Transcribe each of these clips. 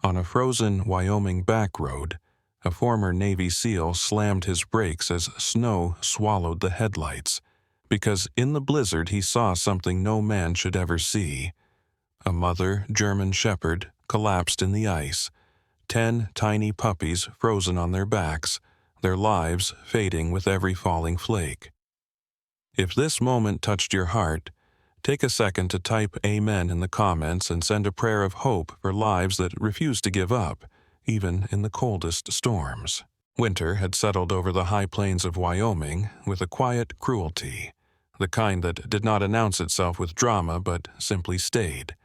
On a frozen Wyoming back road, a former Navy SEAL slammed his brakes as snow swallowed the headlights, because in the blizzard he saw something no man should ever see. A mother German shepherd collapsed in the ice, 10 tiny puppies frozen on their backs, their lives fading with every falling flake. If this moment touched your heart, take a second to type Amen in the comments and send a prayer of hope for lives that refuse to give up, even in the coldest storms. Winter had settled over the high plains of Wyoming with a quiet cruelty, the kind that did not announce itself with drama but simply stayed,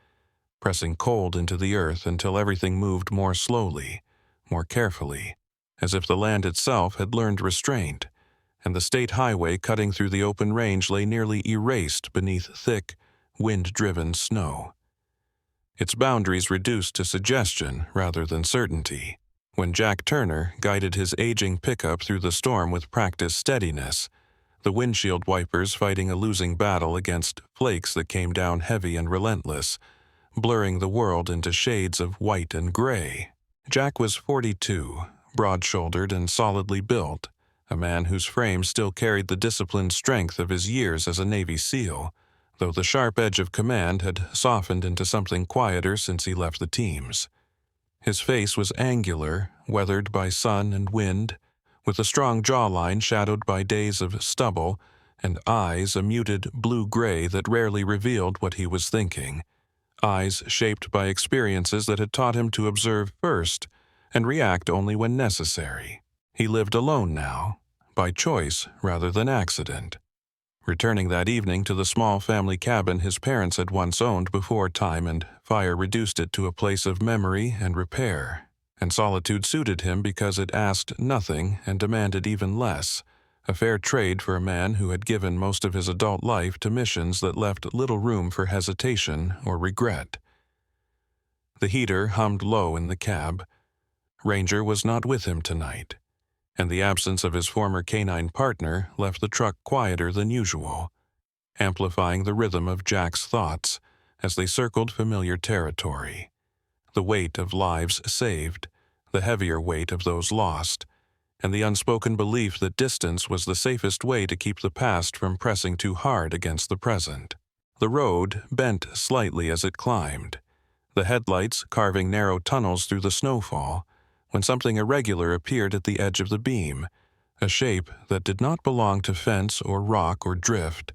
pressing cold into the earth until everything moved more slowly, more carefully, as if the land itself had learned restraint, and the state highway cutting through the open range lay nearly erased beneath thick, wind-driven snow. Its boundaries reduced to suggestion rather than certainty. When Jack Turner guided his aging pickup through the storm with practiced steadiness, the windshield wipers fighting a losing battle against flakes that came down heavy and relentless, blurring the world into shades of white and gray. Jack was 42, broad-shouldered and solidly built, a man whose frame still carried the disciplined strength of his years as a Navy SEAL, though the sharp edge of command had softened into something quieter since he left the teams. His face was angular, weathered by sun and wind, with a strong jawline shadowed by days of stubble, and eyes a muted blue-gray that rarely revealed what he was thinking, eyes shaped by experiences that had taught him to observe first and react only when necessary. He lived alone now, by choice rather than accident, returning that evening to the small family cabin his parents had once owned before time and fire reduced it to a place of memory and repair. And solitude suited him because it asked nothing and demanded even less, a fair trade for a man who had given most of his adult life to missions that left little room for hesitation or regret. The heater hummed low in the cab. Ranger was not with him tonight, and the absence of his former canine partner left the truck quieter than usual, amplifying the rhythm of Jack's thoughts as they circled familiar territory. The weight of lives saved, the heavier weight of those lost, and the unspoken belief that distance was the safest way to keep the past from pressing too hard against the present. The road bent slightly as it climbed, the headlights carving narrow tunnels through the snowfall, when something irregular appeared at the edge of the beam, a shape that did not belong to fence or rock or drift,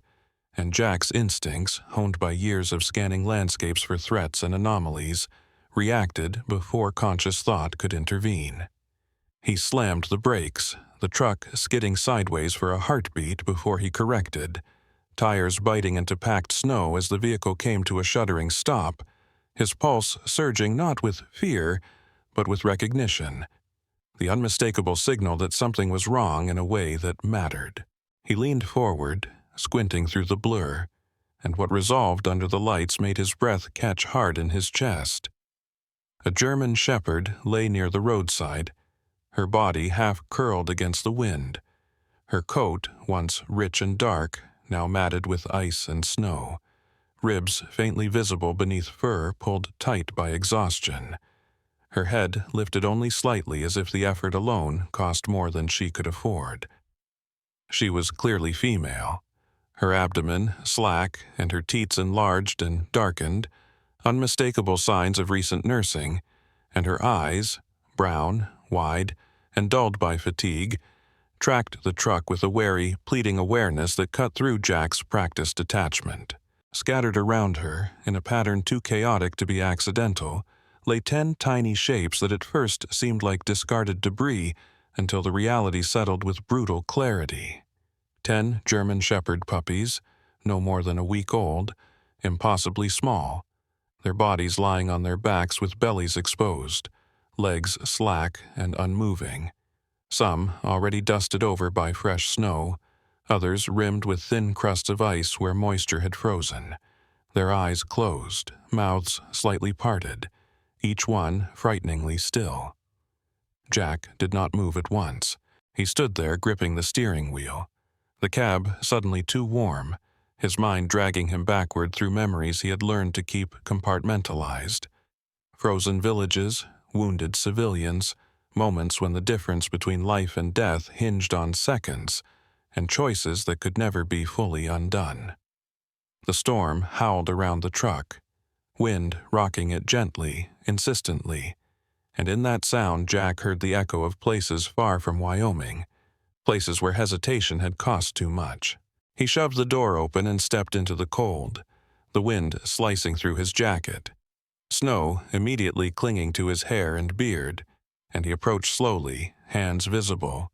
and Jack's instincts, honed by years of scanning landscapes for threats and anomalies, reacted before conscious thought could intervene. He slammed the brakes, the truck skidding sideways for a heartbeat before he corrected, tires biting into packed snow as the vehicle came to a shuddering stop, his pulse surging not with fear, but with recognition, the unmistakable signal that something was wrong in a way that mattered. He leaned forward, squinting through the blur, and what resolved under the lights made his breath catch hard in his chest. A German shepherd lay near the roadside, her body half curled against the wind, her coat, once rich and dark, now matted with ice and snow, ribs faintly visible beneath fur pulled tight by exhaustion, her head lifted only slightly as if the effort alone cost more than she could afford. She was clearly female, her abdomen slack and her teats enlarged and darkened, unmistakable signs of recent nursing, and her eyes, brown, wide, and dulled by fatigue, tracked the truck with a wary, pleading awareness that cut through Jack's practiced detachment. Scattered around her, in a pattern too chaotic to be accidental, lay 10 tiny shapes that at first seemed like discarded debris until the reality settled with brutal clarity. 10 German shepherd puppies, no more than a week old, impossibly small, their bodies lying on their backs with bellies exposed, legs slack and unmoving, some already dusted over by fresh snow, others rimmed with thin crusts of ice where moisture had frozen, their eyes closed, mouths slightly parted, each one frighteningly still. Jack did not move at once. He stood there gripping the steering wheel, the cab suddenly too warm, his mind dragging him backward through memories he had learned to keep compartmentalized. Frozen villages, wounded civilians, moments when the difference between life and death hinged on seconds, and choices that could never be fully undone. The storm howled around the truck, wind rocking it gently, insistently, and in that sound Jack heard the echo of places far from Wyoming, places where hesitation had cost too much. He shoved the door open and stepped into the cold, the wind slicing through his jacket, snow immediately clinging to his hair and beard, and he approached slowly, hands visible,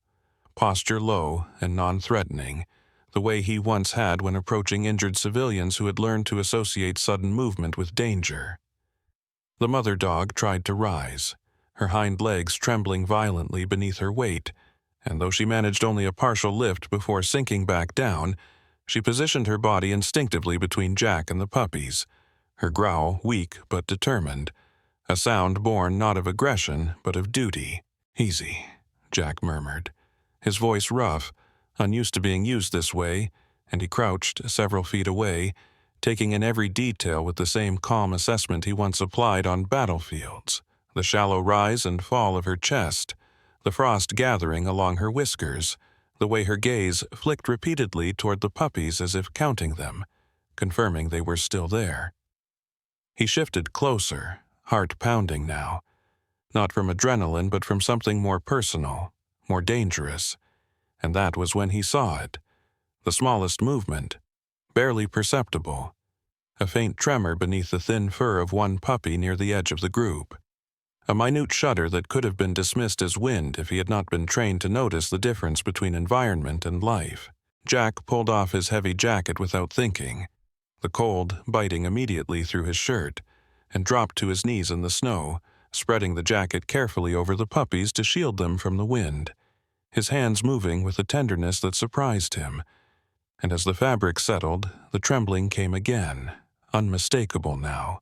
posture low and non-threatening, the way he once had when approaching injured civilians who had learned to associate sudden movement with danger. The mother dog tried to rise, her hind legs trembling violently beneath her weight, and though she managed only a partial lift before sinking back down, she positioned her body instinctively between Jack and the puppies, her growl weak but determined, a sound born not of aggression but of duty. "Easy," Jack murmured, his voice rough, unused to being used this way, and he crouched several feet away, taking in every detail with the same calm assessment he once applied on battlefields, the shallow rise and fall of her chest, the frost gathering along her whiskers, the way her gaze flicked repeatedly toward the puppies as if counting them, confirming they were still there. He shifted closer, heart pounding now, not from adrenaline but from something more personal, more dangerous, and that was when he saw it, the smallest movement, barely perceptible, a faint tremor beneath the thin fur of one puppy near the edge of the group, a minute shudder that could have been dismissed as wind if he had not been trained to notice the difference between environment and life. Jack pulled off his heavy jacket without thinking, the cold biting immediately through his shirt, and dropped to his knees in the snow, spreading the jacket carefully over the puppies to shield them from the wind, his hands moving with a tenderness that surprised him. And as the fabric settled, the trembling came again, unmistakable now,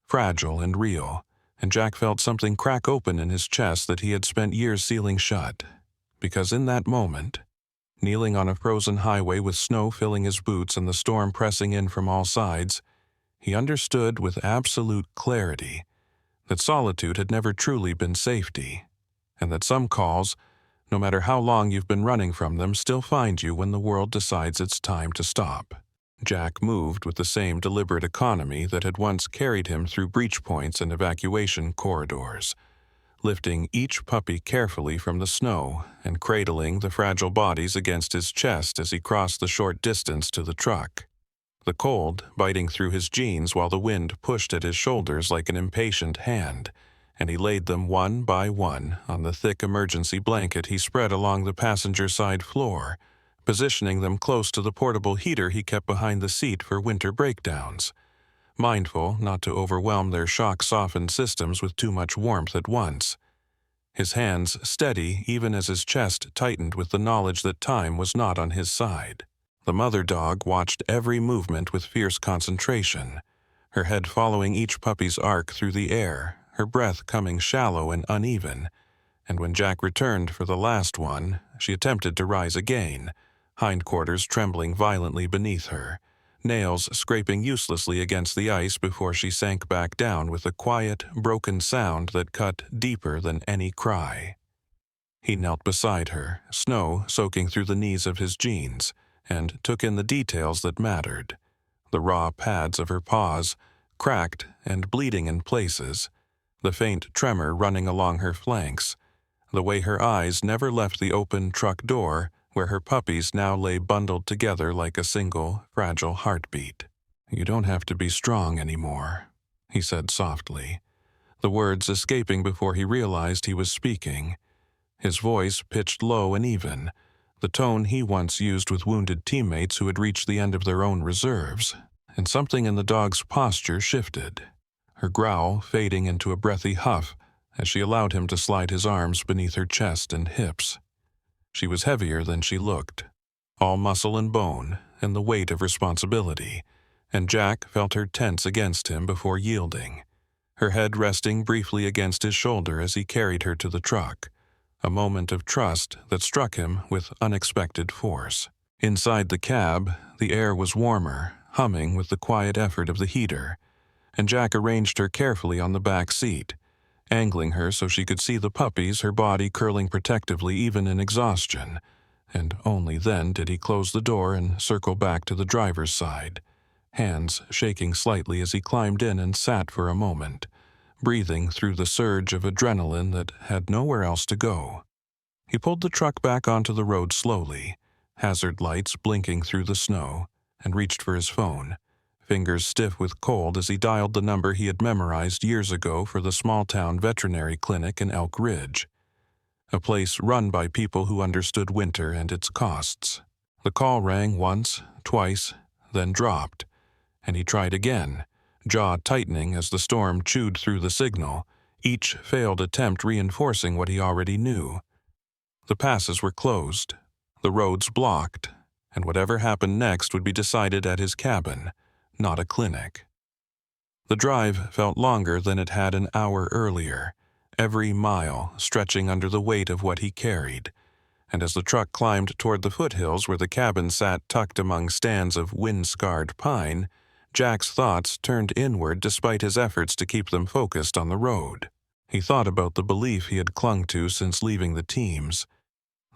fragile and real, and Jack felt something crack open in his chest that he had spent years sealing shut, because in that moment, kneeling on a frozen highway with snow filling his boots and the storm pressing in from all sides, he understood with absolute clarity that solitude had never truly been safety, and that some calls, no matter how long you've been running from them, still find you when the world decides it's time to stop. Jack moved with the same deliberate economy that had once carried him through breach points and evacuation corridors, lifting each puppy carefully from the snow and cradling the fragile bodies against his chest as he crossed the short distance to the truck, the cold biting through his jeans while the wind pushed at his shoulders like an impatient hand, and he laid them one by one on the thick emergency blanket he spread along the passenger side floor, positioning them close to the portable heater he kept behind the seat for winter breakdowns, mindful not to overwhelm their shock-softened systems with too much warmth at once, his hands steady even as his chest tightened with the knowledge that time was not on his side. The mother dog watched every movement with fierce concentration, her head following each puppy's arc through the air, her breath coming shallow and uneven, and when Jack returned for the last one, she attempted to rise again, hindquarters trembling violently beneath her, nails scraping uselessly against the ice before she sank back down with a quiet, broken sound that cut deeper than any cry. He knelt beside her, snow soaking through the knees of his jeans, and took in the details that mattered, the raw pads of her paws, cracked and bleeding in places, the faint tremor running along her flanks, the way her eyes never left the open truck door where her puppies now lay bundled together like a single, fragile heartbeat. "You don't have to be strong anymore," he said softly, the words escaping before he realized he was speaking, his voice pitched low and even, the tone he once used with wounded teammates who had reached the end of their own reserves, and something in the dog's posture shifted, her growl fading into a breathy huff as she allowed him to slide his arms beneath her chest and hips. She was heavier than she looked, all muscle and bone and the weight of responsibility, and Jack felt her tense against him before yielding, her head resting briefly against his shoulder as he carried her to the truck, a moment of trust that struck him with unexpected force. Inside the cab, the air was warmer, humming with the quiet effort of the heater, and Jack arranged her carefully on the back seat, angling her so she could see the puppies, her body curling protectively even in exhaustion, and only then did he close the door and circle back to the driver's side, hands shaking slightly as he climbed in and sat for a moment, breathing through the surge of adrenaline that had nowhere else to go. He pulled the truck back onto the road slowly, hazard lights blinking through the snow, and reached for his phone, fingers stiff with cold as he dialed the number he had memorized years ago for the small-town veterinary clinic in Elk Ridge, a place run by people who understood winter and its costs. The call rang once, twice, then dropped, and he tried again, jaw tightening as the storm chewed through the signal, each failed attempt reinforcing what he already knew. The passes were closed, the roads blocked, and whatever happened next would be decided at his cabin, not a clinic. The drive felt longer than it had an hour earlier, every mile stretching under the weight of what he carried, and as the truck climbed toward the foothills where the cabin sat tucked among stands of wind-scarred pine, Jack's thoughts turned inward despite his efforts to keep them focused on the road. He thought about the belief he had clung to since leaving the teams,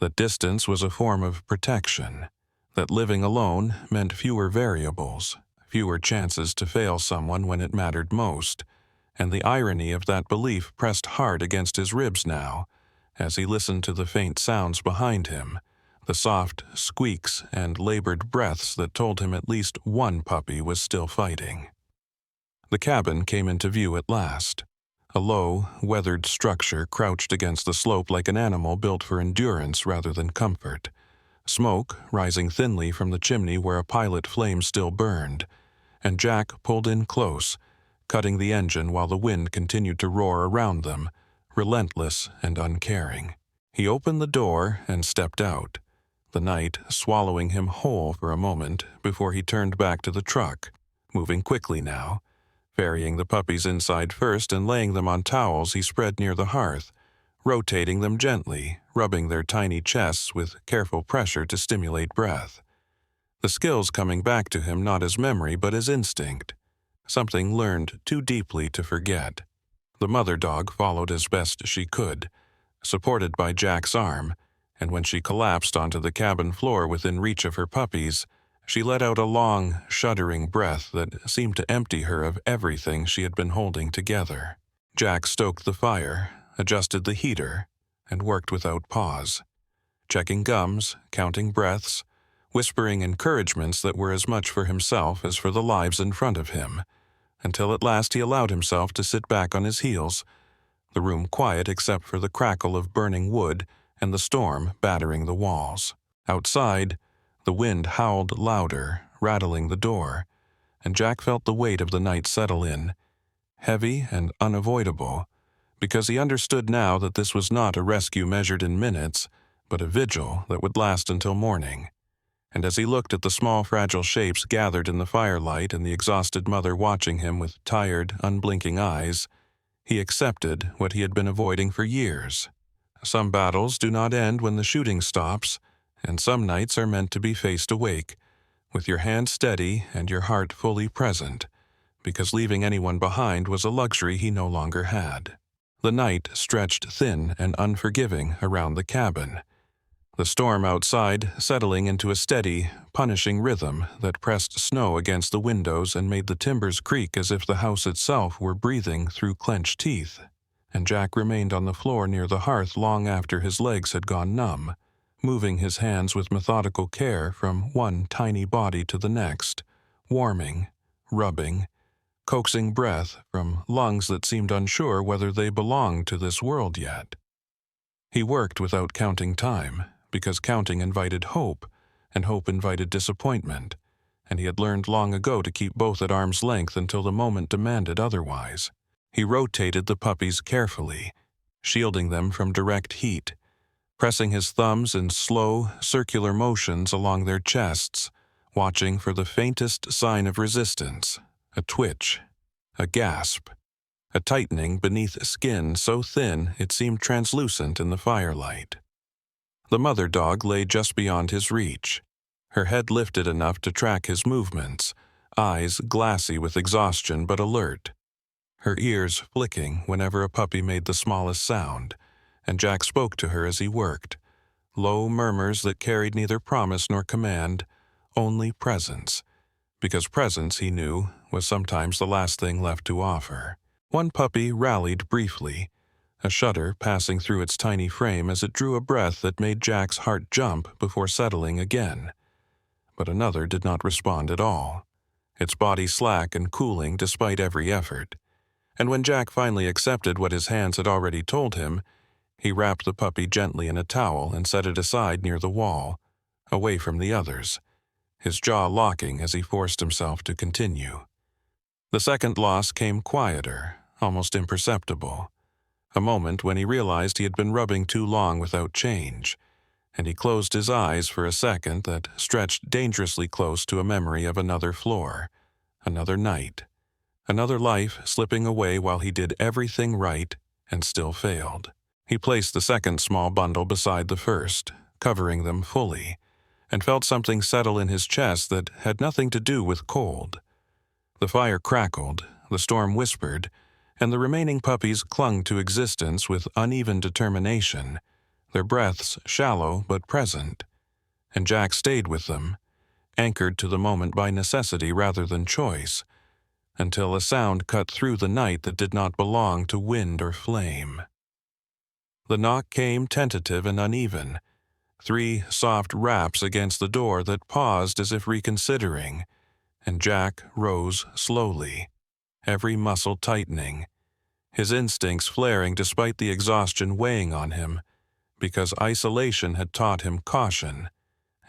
that distance was a form of protection, that living alone meant fewer variables, fewer chances to fail someone when it mattered most, and the irony of that belief pressed hard against his ribs now, as he listened to the faint sounds behind him, the soft squeaks and labored breaths that told him at least one puppy was still fighting. The cabin came into view at last, a low, weathered structure crouched against the slope like an animal built for endurance rather than comfort, smoke rising thinly from the chimney where a pilot flame still burned, and Jack pulled in close, cutting the engine while the wind continued to roar around them, relentless and uncaring. He opened the door and stepped out, the night swallowing him whole for a moment before he turned back to the truck, moving quickly now, ferrying the puppies inside first and laying them on towels he spread near the hearth, rotating them gently, rubbing their tiny chests with careful pressure to stimulate breath. The skills coming back to him not as memory but as instinct, something learned too deeply to forget. The mother dog followed as best she could, supported by Jack's arm, and when she collapsed onto the cabin floor within reach of her puppies, she let out a long, shuddering breath that seemed to empty her of everything she had been holding together. Jack stoked the fire, adjusted the heater, and worked without pause, checking gums, counting breaths, whispering encouragements that were as much for himself as for the lives in front of him, until at last he allowed himself to sit back on his heels, the room quiet except for the crackle of burning wood and the storm battering the walls. Outside, the wind howled louder, rattling the door, and Jack felt the weight of the night settle in, heavy and unavoidable, because he understood now that this was not a rescue measured in minutes, but a vigil that would last until morning. And as he looked at the small, fragile shapes gathered in the firelight and the exhausted mother watching him with tired, unblinking eyes, he accepted what he had been avoiding for years. Some battles do not end when the shooting stops, and some nights are meant to be faced awake, with your hand steady and your heart fully present, because leaving anyone behind was a luxury he no longer had. The night stretched thin and unforgiving around the cabin, the storm outside settling into a steady, punishing rhythm that pressed snow against the windows and made the timbers creak as if the house itself were breathing through clenched teeth, and Jack remained on the floor near the hearth long after his legs had gone numb, moving his hands with methodical care from one tiny body to the next, warming, rubbing, coaxing breath from lungs that seemed unsure whether they belonged to this world yet. He worked without counting time, because counting invited hope, and hope invited disappointment, and he had learned long ago to keep both at arm's length until the moment demanded otherwise. He rotated the puppies carefully, shielding them from direct heat, pressing his thumbs in slow, circular motions along their chests, watching for the faintest sign of resistance, a twitch, a gasp, a tightening beneath skin so thin it seemed translucent in the firelight. The mother dog lay just beyond his reach, her head lifted enough to track his movements, eyes glassy with exhaustion but alert. her ears flicking whenever a puppy made the smallest sound, and Jack spoke to her as he worked, low murmurs that carried neither promise nor command, only presence, because presence, he knew, was sometimes the last thing left to offer. One puppy rallied briefly, a shudder passing through its tiny frame as it drew a breath that made Jack's heart jump before settling again. But another did not respond at all, its body slack and cooling despite every effort. And when Jack finally accepted what his hands had already told him, he wrapped the puppy gently in a towel and set it aside near the wall, away from the others, his jaw locking as he forced himself to continue. The second loss came quieter, almost imperceptible, a moment when he realized he had been rubbing too long without change, and he closed his eyes for a second that stretched dangerously close to a memory of another floor, another night, another life slipping away while he did everything right and still failed. He placed the second small bundle beside the first, covering them fully, and felt something settle in his chest that had nothing to do with cold. The fire crackled, the storm whispered, and the remaining puppies clung to existence with uneven determination, their breaths shallow but present. And Jack stayed with them, anchored to the moment by necessity rather than choice, until a sound cut through the night that did not belong to wind or flame. The knock came tentative and uneven, 3 soft raps against the door that paused as if reconsidering, and Jack rose slowly, every muscle tightening, his instincts flaring despite the exhaustion weighing on him, because isolation had taught him caution,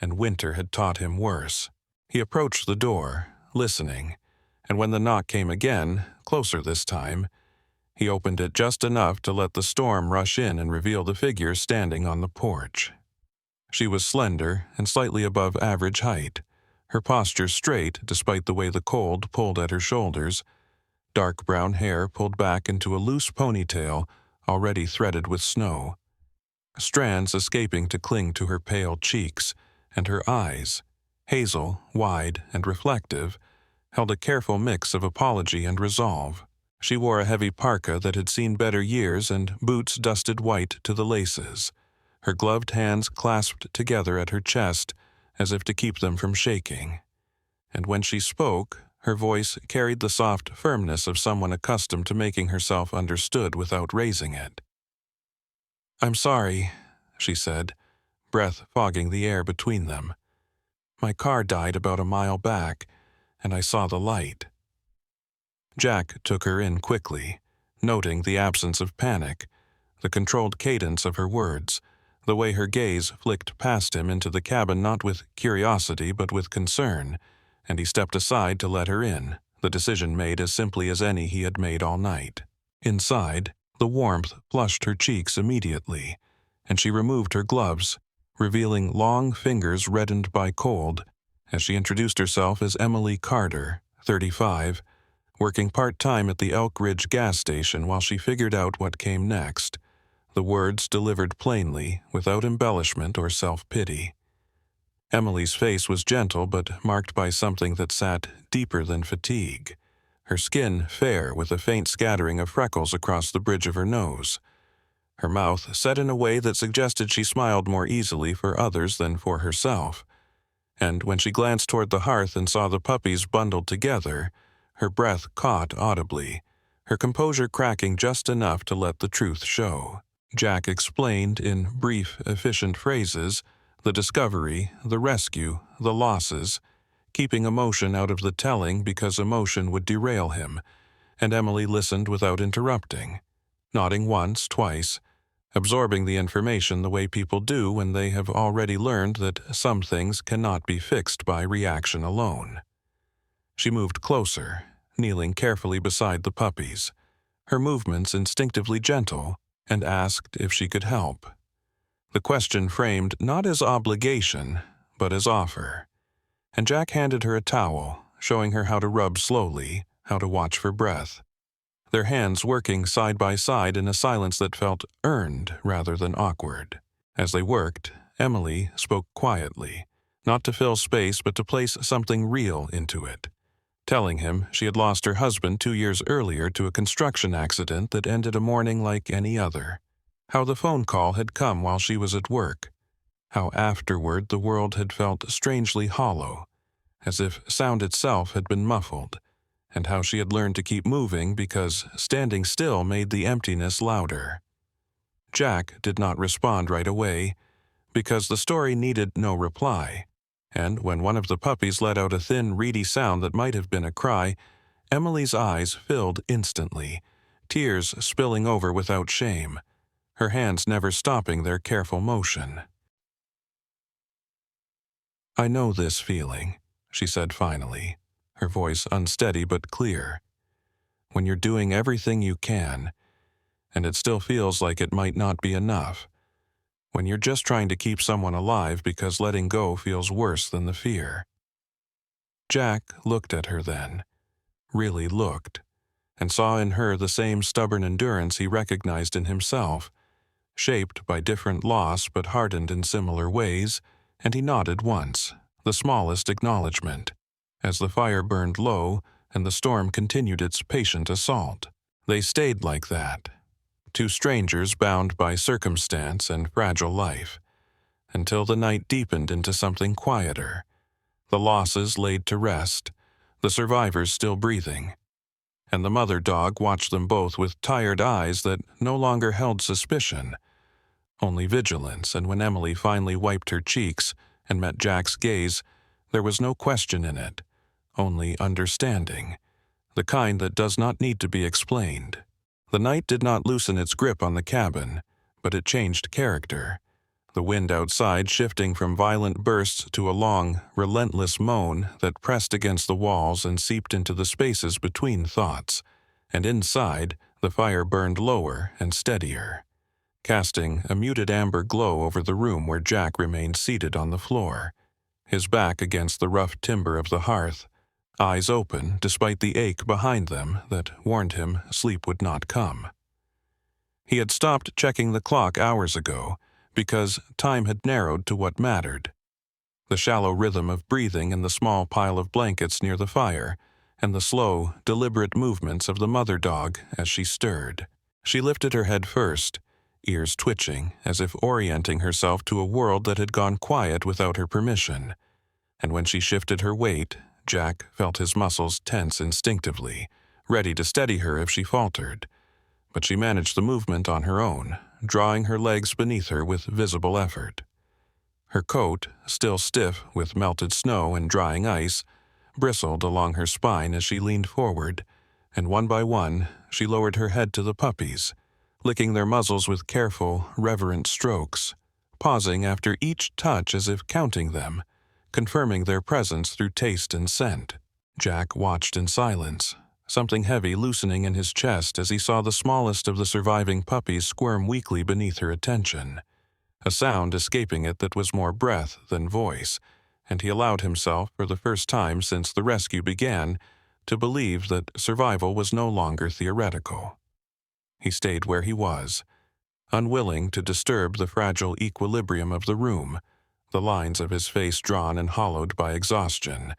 and winter had taught him worse. He approached the door, listening, and when the knock came again, closer this time, he opened it just enough to let the storm rush in and reveal the figure standing on the porch. She was slender and slightly above average height, her posture straight despite the way the cold pulled at her shoulders, dark brown hair pulled back into a loose ponytail already threaded with snow, strands escaping to cling to her pale cheeks, and her eyes, hazel, wide, and reflective, held a careful mix of apology and resolve. She wore a heavy parka that had seen better years and boots dusted white to the laces, her gloved hands clasped together at her chest as if to keep them from shaking. And when she spoke, her voice carried the soft firmness of someone accustomed to making herself understood without raising it. "I'm sorry," she said, breath fogging the air between them. "My car died about a mile back, and I saw the light." Jack took her in quickly, noting the absence of panic, the controlled cadence of her words, the way her gaze flicked past him into the cabin not with curiosity but with concern, and he stepped aside to let her in, the decision made as simply as any he had made all night. Inside, the warmth flushed her cheeks immediately, and she removed her gloves, revealing long fingers reddened by cold, as she introduced herself as Emily Carter, 35, working part-time at the Elk Ridge gas station while she figured out what came next, the words delivered plainly, without embellishment or self-pity. Emily's face was gentle but marked by something that sat deeper than fatigue, her skin fair with a faint scattering of freckles across the bridge of her nose, her mouth set in a way that suggested she smiled more easily for others than for herself, and when she glanced toward the hearth and saw the puppies bundled together, her breath caught audibly, her composure cracking just enough to let the truth show. Jack explained in brief, efficient phrases the discovery, the rescue, the losses, keeping emotion out of the telling because emotion would derail him, and Emily listened without interrupting, nodding once, twice, absorbing the information the way people do when they have already learned that some things cannot be fixed by reaction alone. She moved closer, kneeling carefully beside the puppies, her movements instinctively gentle, and asked if she could help. The question framed not as obligation, but as offer, and Jack handed her a towel, showing her how to rub slowly, how to watch for breath, their hands working side by side in a silence that felt earned rather than awkward. As they worked, Emily spoke quietly, not to fill space but to place something real into it, telling him she had lost her husband 2 years earlier to a construction accident that ended a morning like any other, how the phone call had come while she was at work, how afterward the world had felt strangely hollow, as if sound itself had been muffled, and how she had learned to keep moving because standing still made the emptiness louder. Jack did not respond right away, because the story needed no reply, and when one of the puppies let out a thin, reedy sound that might have been a cry, Emily's eyes filled instantly, tears spilling over without shame, her hands never stopping their careful motion. "I know this feeling," she said finally, her voice unsteady but clear. "When you're doing everything you can, and it still feels like it might not be enough. When you're just trying to keep someone alive because letting go feels worse than the fear." Jack looked at her then, really looked, and saw in her the same stubborn endurance he recognized in himself, shaped by different loss but hardened in similar ways, and he nodded once, the smallest acknowledgement, as the fire burned low and the storm continued its patient assault. They stayed like that, two strangers bound by circumstance and fragile life, until the night deepened into something quieter, the losses laid to rest, the survivors still breathing, and the mother dog watched them both with tired eyes that no longer held suspicion, only vigilance, and when Emily finally wiped her cheeks and met Jack's gaze, there was no question in it, only understanding, the kind that does not need to be explained. The night did not loosen its grip on the cabin, but it changed character, the wind outside shifting from violent bursts to a long, relentless moan that pressed against the walls and seeped into the spaces between thoughts, and inside, the fire burned lower and steadier, casting a muted amber glow over the room where Jack remained seated on the floor, his back against the rough timber of the hearth, eyes open despite the ache behind them that warned him sleep would not come. He had stopped checking the clock hours ago because time had narrowed to what mattered: the shallow rhythm of breathing in the small pile of blankets near the fire, and the slow, deliberate movements of the mother dog as she stirred. She lifted her head first, ears twitching as if orienting herself to a world that had gone quiet without her permission, and when she shifted her weight, Jack felt his muscles tense instinctively, ready to steady her if she faltered, but she managed the movement on her own, drawing her legs beneath her with visible effort. Her coat, still stiff with melted snow and drying ice, bristled along her spine as she leaned forward, and one by one she lowered her head to the puppies, licking their muzzles with careful, reverent strokes, pausing after each touch as if counting them, confirming their presence through taste and scent. Jack watched in silence, something heavy loosening in his chest as he saw the smallest of the surviving puppies squirm weakly beneath her attention, a sound escaping it that was more breath than voice, and he allowed himself, for the first time since the rescue began, to believe that survival was no longer theoretical. He stayed where he was, unwilling to disturb the fragile equilibrium of the room, the lines of his face drawn and hollowed by exhaustion,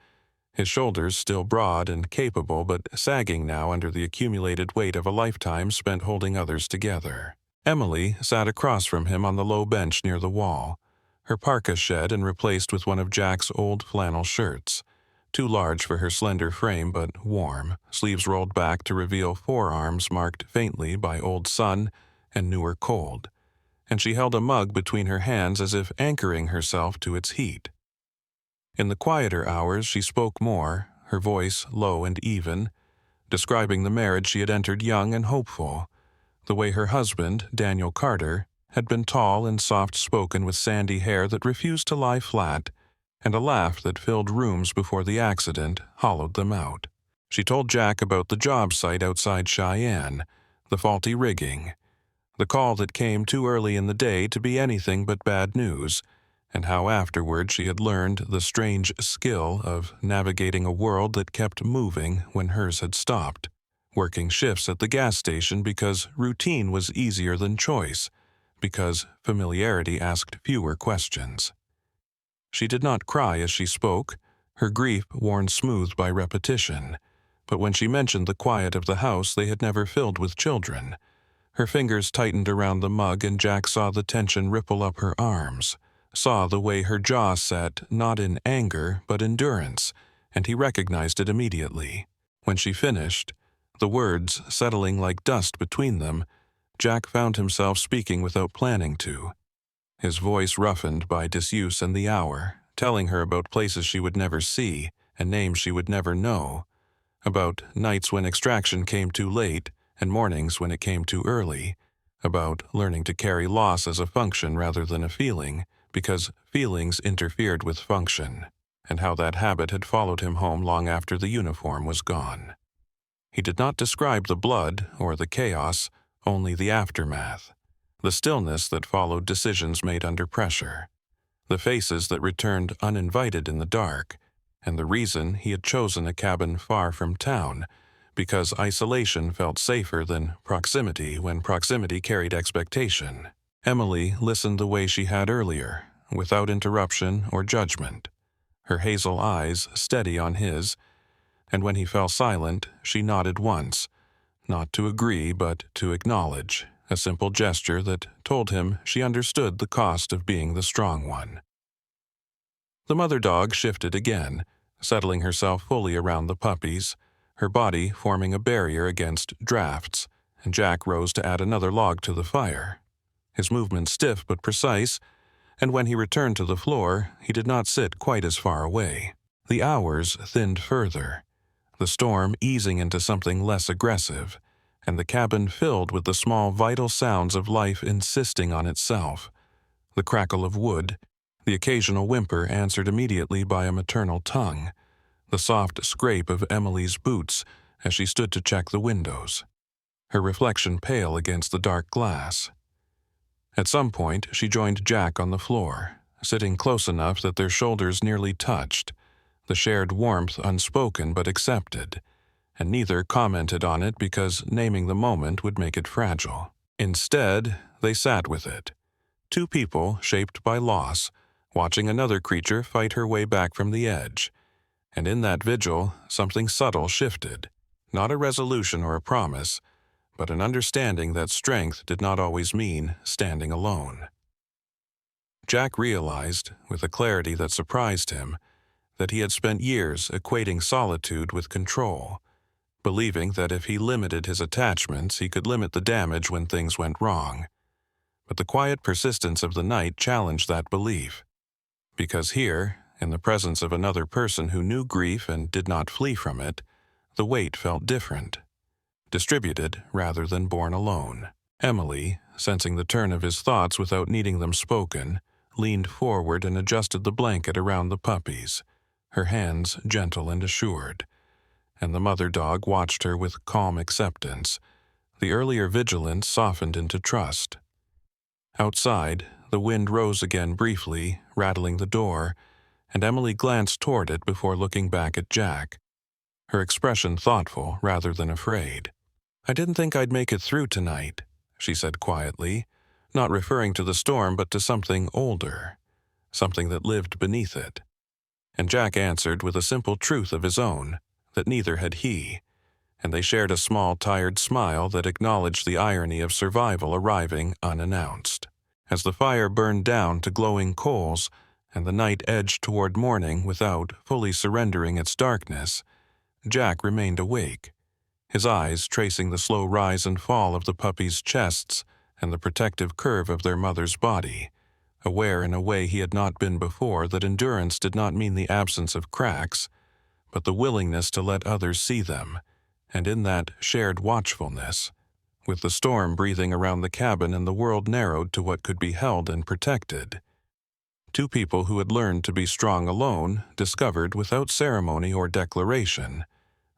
his shoulders still broad and capable but sagging now under the accumulated weight of a lifetime spent holding others together. Emily sat across from him on the low bench near the wall, her parka shed and replaced with one of Jack's old flannel shirts, too large for her slender frame but warm, sleeves rolled back to reveal forearms marked faintly by old sun and newer cold, and she held a mug between her hands as if anchoring herself to its heat. In the quieter hours she spoke more, her voice low and even, describing the marriage she had entered young and hopeful, the way her husband, Daniel Carter, had been tall and soft-spoken with sandy hair that refused to lie flat, and a laugh that filled rooms before the accident hollowed them out. She told Jack about the job site outside Cheyenne, the faulty rigging, the call that came too early in the day to be anything but bad news, and how afterward she had learned the strange skill of navigating a world that kept moving when hers had stopped, working shifts at the gas station because routine was easier than choice, because familiarity asked fewer questions. She did not cry as she spoke, her grief worn smooth by repetition. But when she mentioned the quiet of the house they had never filled with children, her fingers tightened around the mug and Jack saw the tension ripple up her arms, saw the way her jaw set not in anger but endurance, and he recognized it immediately. When she finished, the words settling like dust between them, Jack found himself speaking without planning to, his voice roughened by disuse and the hour, telling her about places she would never see and names she would never know, about nights when extraction came too late and mornings when it came too early, about learning to carry loss as a function rather than a feeling, because feelings interfered with function, and how that habit had followed him home long after the uniform was gone. He did not describe the blood or the chaos, only the aftermath, the stillness that followed decisions made under pressure, the faces that returned uninvited in the dark, and the reason he had chosen a cabin far from town, because isolation felt safer than proximity when proximity carried expectation. Emily listened the way she had earlier, without interruption or judgment, her hazel eyes steady on his, and when he fell silent, she nodded once, not to agree but to acknowledge, a simple gesture that told him she understood the cost of being the strong one. The mother dog shifted again, settling herself fully around the puppies, her body forming a barrier against drafts, and Jack rose to add another log to the fire, his movement stiff but precise, and when he returned to the floor, he did not sit quite as far away. The hours thinned further, the storm easing into something less aggressive, and the cabin filled with the small vital sounds of life insisting on itself, the crackle of wood, the occasional whimper answered immediately by a maternal tongue, the soft scrape of Emily's boots as she stood to check the windows, her reflection pale against the dark glass. At some point, she joined Jack on the floor, sitting close enough that their shoulders nearly touched, the shared warmth unspoken but accepted, and neither commented on it because naming the moment would make it fragile. Instead, they sat with it, two people shaped by loss, watching another creature fight her way back from the edge. And in that vigil, something subtle shifted, not a resolution or a promise, but an understanding that strength did not always mean standing alone. Jack realized, with a clarity that surprised him, that he had spent years equating solitude with control, believing that if he limited his attachments he could limit the damage when things went wrong. But the quiet persistence of the night challenged that belief, because here, in the presence of another person who knew grief and did not flee from it, the weight felt different, distributed rather than borne alone. Emily, sensing the turn of his thoughts without needing them spoken, leaned forward and adjusted the blanket around the puppies, her hands gentle and assured, and the mother dog watched her with calm acceptance, the earlier vigilance softened into trust. Outside, the wind rose again briefly, rattling the door, and Emily glanced toward it before looking back at Jack, her expression thoughtful rather than afraid. "I didn't think I'd make it through tonight," she said quietly, not referring to the storm but to something older, something that lived beneath it. And Jack answered with a simple truth of his own, that neither had he, and they shared a small tired smile that acknowledged the irony of survival arriving unannounced. As the fire burned down to glowing coals and the night edged toward morning without fully surrendering its darkness, Jack remained awake, his eyes tracing the slow rise and fall of the puppies' chests and the protective curve of their mother's body, aware in a way he had not been before that endurance did not mean the absence of cracks, but the willingness to let others see them, and in that shared watchfulness, with the storm breathing around the cabin and the world narrowed to what could be held and protected, two people who had learned to be strong alone discovered without ceremony or declaration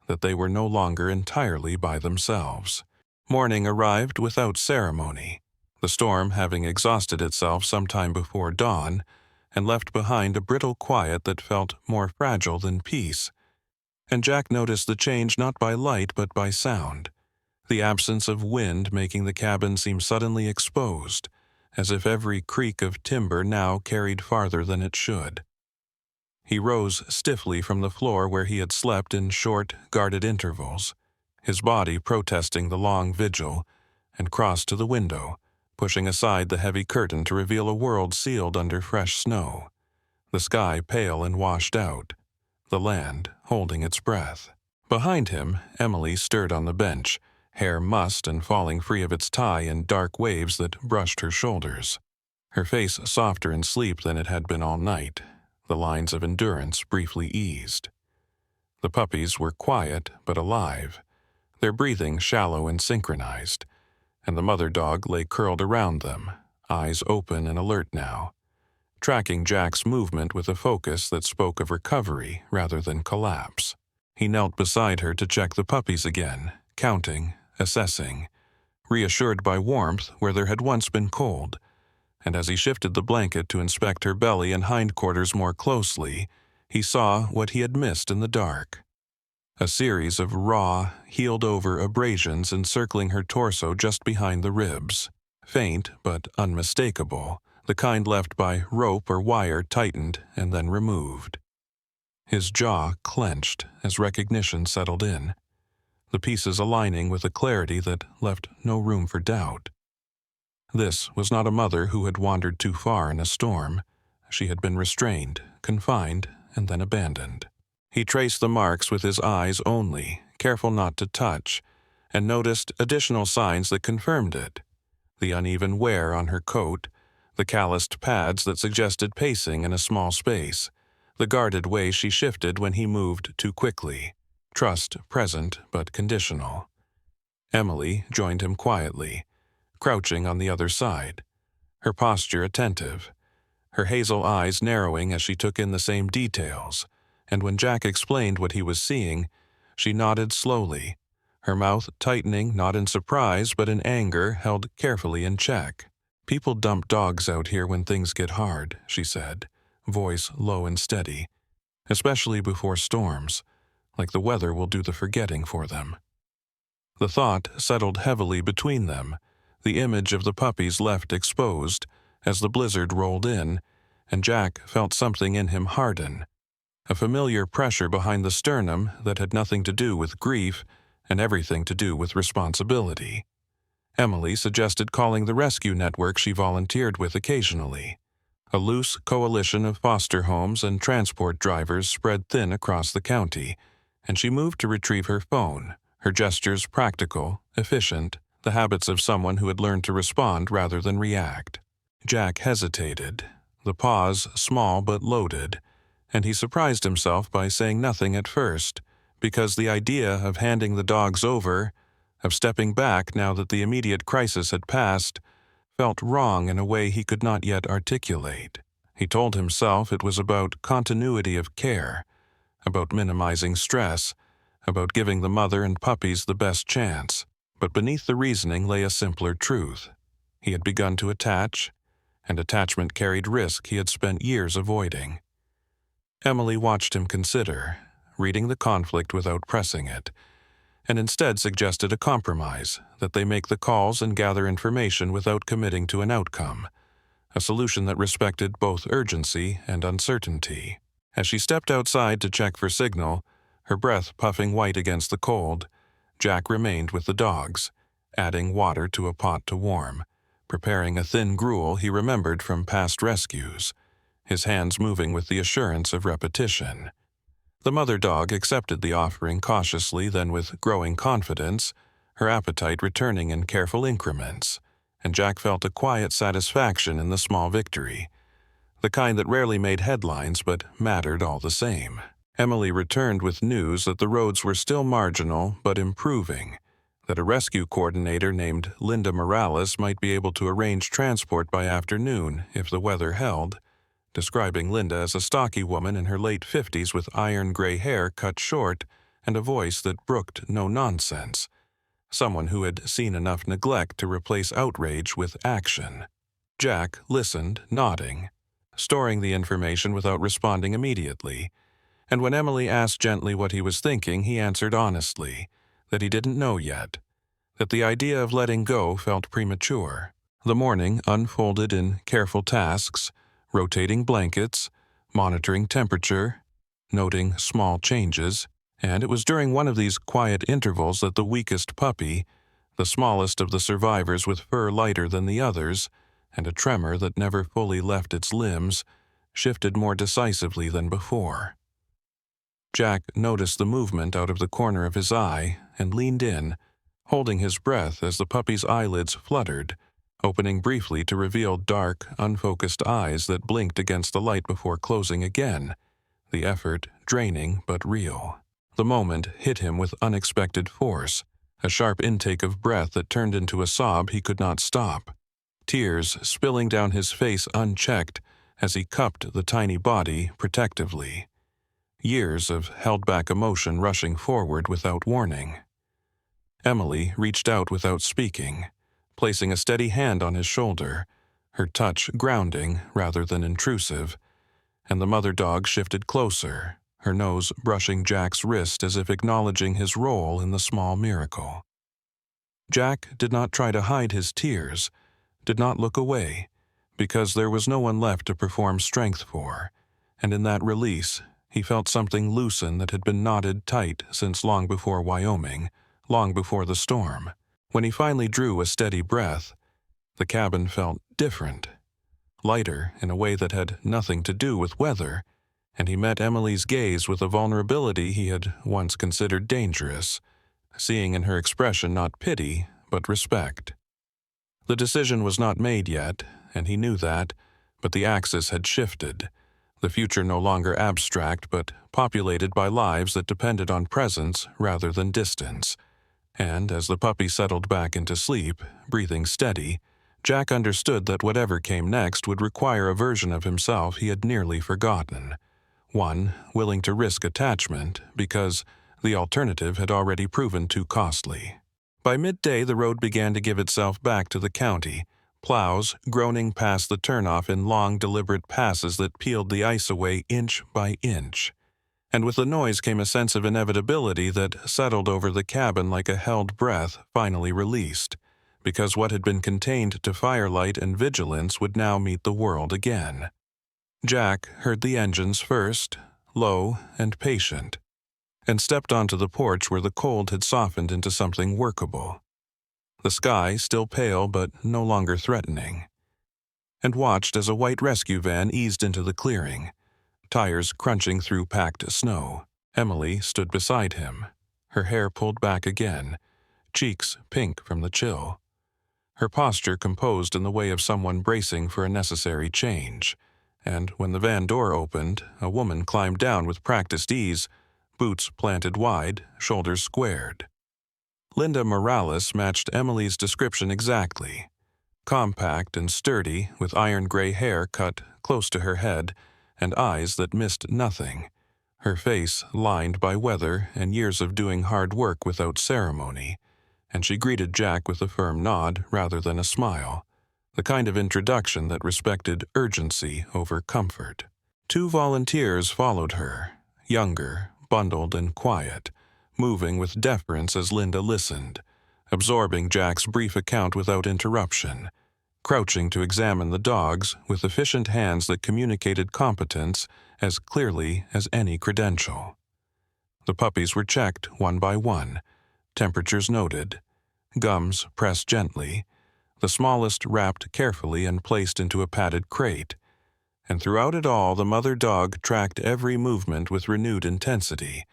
that they were no longer entirely by themselves. Morning arrived without ceremony, the storm having exhausted itself some time before dawn and left behind a brittle quiet that felt more fragile than peace. And Jack noticed the change not by light but by sound, the absence of wind making the cabin seem suddenly exposed, as if every creak of timber now carried farther than it should. He rose stiffly from the floor where he had slept in short, guarded intervals, his body protesting the long vigil, and crossed to the window, pushing aside the heavy curtain to reveal a world sealed under fresh snow, the sky pale and washed out, the land holding its breath. Behind him, Emily stirred on the bench, hair mussed and falling free of its tie in dark waves that brushed her shoulders. Her face softer in sleep than it had been all night, the lines of endurance briefly eased. The puppies were quiet but alive, their breathing shallow and synchronized, and the mother dog lay curled around them, eyes open and alert now, tracking Jack's movement with a focus that spoke of recovery rather than collapse. He knelt beside her to check the puppies again, counting, assessing, reassured by warmth where there had once been cold, and as he shifted the blanket to inspect her belly and hindquarters more closely, he saw what he had missed in the dark. A series of raw, healed-over abrasions encircling her torso just behind the ribs, faint but unmistakable, the kind left by rope or wire tightened and then removed. His jaw clenched as recognition settled in, the pieces aligning with a clarity that left no room for doubt. This was not a mother who had wandered too far in a storm. She had been restrained, confined, and then abandoned. He traced the marks with his eyes only, careful not to touch, and noticed additional signs that confirmed it. The uneven wear on her coat, the calloused pads that suggested pacing in a small space, the guarded way she shifted when he moved too quickly. Trust present but conditional. Emily joined him quietly, crouching on the other side, her posture attentive, her hazel eyes narrowing as she took in the same details, and when Jack explained what he was seeing, she nodded slowly, her mouth tightening not in surprise but in anger held carefully in check. "People dump dogs out here when things get hard," she said, voice low and steady, "especially before storms, like the weather will do the forgetting for them." The thought settled heavily between them, the image of the puppies left exposed as the blizzard rolled in, and Jack felt something in him harden, a familiar pressure behind the sternum that had nothing to do with grief and everything to do with responsibility. Emily suggested calling the rescue network she volunteered with occasionally, a loose coalition of foster homes and transport drivers spread thin across the county, and she moved to retrieve her phone, her gestures practical, efficient, the habits of someone who had learned to respond rather than react. Jack hesitated, the pause small but loaded, and he surprised himself by saying nothing at first, because the idea of handing the dogs over, of stepping back now that the immediate crisis had passed, felt wrong in a way he could not yet articulate. He told himself it was about continuity of care, about minimizing stress, about giving the mother and puppies the best chance. But beneath the reasoning lay a simpler truth. He had begun to attach, and attachment carried risk he had spent years avoiding. Emily watched him consider, reading the conflict without pressing it, and instead suggested a compromise, that they make the calls and gather information without committing to an outcome, a solution that respected both urgency and uncertainty. As she stepped outside to check for signal, her breath puffing white against the cold, Jack remained with the dogs, adding water to a pot to warm, preparing a thin gruel he remembered from past rescues, his hands moving with the assurance of repetition. The mother dog accepted the offering cautiously, then with growing confidence, her appetite returning in careful increments, and Jack felt a quiet satisfaction in the small victory, the kind that rarely made headlines but mattered all the same. Emily returned with news that the roads were still marginal but improving, that a rescue coordinator named Linda Morales might be able to arrange transport by afternoon if the weather held, describing Linda as a stocky woman in her late 50s with iron-gray hair cut short and a voice that brooked no nonsense, someone who had seen enough neglect to replace outrage with action. Jack listened, nodding, storing the information without responding immediately, and when Emily asked gently what he was thinking, he answered honestly that he didn't know yet, that the idea of letting go felt premature. The morning unfolded in careful tasks, rotating blankets, monitoring temperature, noting small changes, and it was during one of these quiet intervals that the weakest puppy, the smallest of the survivors with fur lighter than the others, and a tremor that never fully left its limbs, shifted more decisively than before. Jack noticed the movement out of the corner of his eye and leaned in, holding his breath as the puppy's eyelids fluttered, opening briefly to reveal dark, unfocused eyes that blinked against the light before closing again, the effort draining but real. The moment hit him with unexpected force, a sharp intake of breath that turned into a sob he could not stop, tears spilling down his face unchecked as he cupped the tiny body protectively. Years of held-back emotion rushing forward without warning. Emily reached out without speaking, placing a steady hand on his shoulder, her touch grounding rather than intrusive, and the mother dog shifted closer, her nose brushing Jack's wrist as if acknowledging his role in the small miracle. Jack did not try to hide his tears, did not look away, because there was no one left to perform strength for, and in that release, he felt something loosen that had been knotted tight since long before Wyoming, long before the storm. When he finally drew a steady breath, the cabin felt different, lighter in a way that had nothing to do with weather, and he met Emily's gaze with a vulnerability he had once considered dangerous, seeing in her expression not pity, but respect. The decision was not made yet, and he knew that, but the axis had shifted, the future no longer abstract but populated by lives that depended on presence rather than distance. And as the puppy settled back into sleep, breathing steady, Jack understood that whatever came next would require a version of himself he had nearly forgotten, one willing to risk attachment because the alternative had already proven too costly. By midday, the road began to give itself back to the county, plows groaning past the turnoff in long, deliberate passes that peeled the ice away inch by inch. And with the noise came a sense of inevitability that settled over the cabin like a held breath finally released, because what had been contained to firelight and vigilance would now meet the world again. Jack heard the engines first, low and patient, and stepped onto the porch where the cold had softened into something workable. The sky still pale but no longer threatening, and watched as a white rescue van eased into the clearing, tires crunching through packed snow. Emily stood beside him, her hair pulled back again, cheeks pink from the chill, her posture composed in the way of someone bracing for a necessary change, and when the van door opened, a woman climbed down with practiced ease, boots planted wide, shoulders squared. Linda Morales matched Emily's description exactly. Compact and sturdy, with iron-gray hair cut close to her head, and eyes that missed nothing, her face lined by weather and years of doing hard work without ceremony, and she greeted Jack with a firm nod rather than a smile, the kind of introduction that respected urgency over comfort. 2 volunteers followed her, younger, bundled and quiet, moving with deference as Linda listened, absorbing Jack's brief account without interruption, crouching to examine the dogs with efficient hands that communicated competence as clearly as any credential. The puppies were checked one by one, temperatures noted, gums pressed gently, the smallest wrapped carefully and placed into a padded crate, and throughout it all the mother dog tracked every movement with renewed intensity,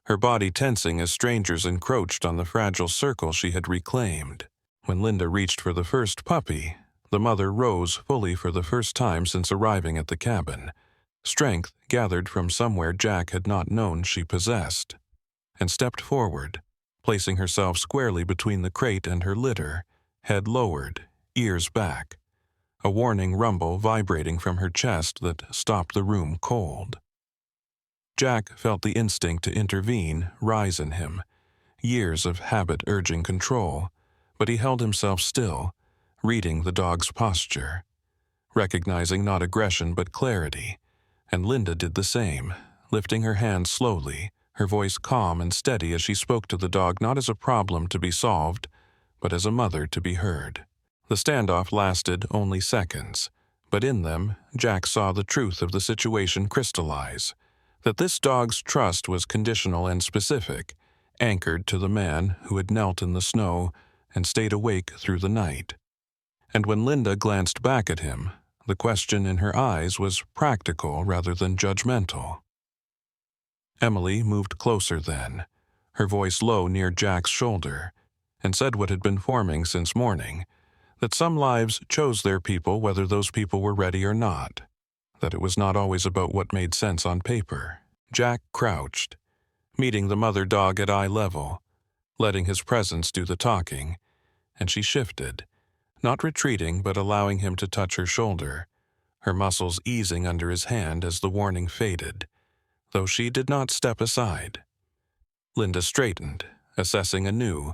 her body tensing as strangers encroached on the fragile circle she had reclaimed. When Linda reached for the first puppy, the mother rose fully for the first time since arriving at the cabin, strength gathered from somewhere Jack had not known she possessed, and stepped forward, placing herself squarely between the crate and her litter, head lowered, ears back, a warning rumble vibrating from her chest that stopped the room cold. Jack felt the instinct to intervene rise in him, years of habit urging control, but he held himself still, reading the dog's posture, recognizing not aggression but clarity, and Linda did the same, lifting her hand slowly, her voice calm and steady as she spoke to the dog not as a problem to be solved, but as a mother to be heard. The standoff lasted only seconds, but in them, Jack saw the truth of the situation crystallize. that this dog's trust was conditional and specific, anchored to the man who had knelt in the snow and stayed awake through the night. And when Linda glanced back at him, the question in her eyes was practical rather than judgmental. Emily moved closer then, her voice low near Jack's shoulder, and said what had been forming since morning, that some lives chose their people whether those people were ready or not, that it was not always about what made sense on paper. Jack crouched, meeting the mother dog at eye level, letting his presence do the talking, and she shifted, not retreating but allowing him to touch her shoulder, her muscles easing under his hand as the warning faded, though she did not step aside. Linda straightened, assessing anew,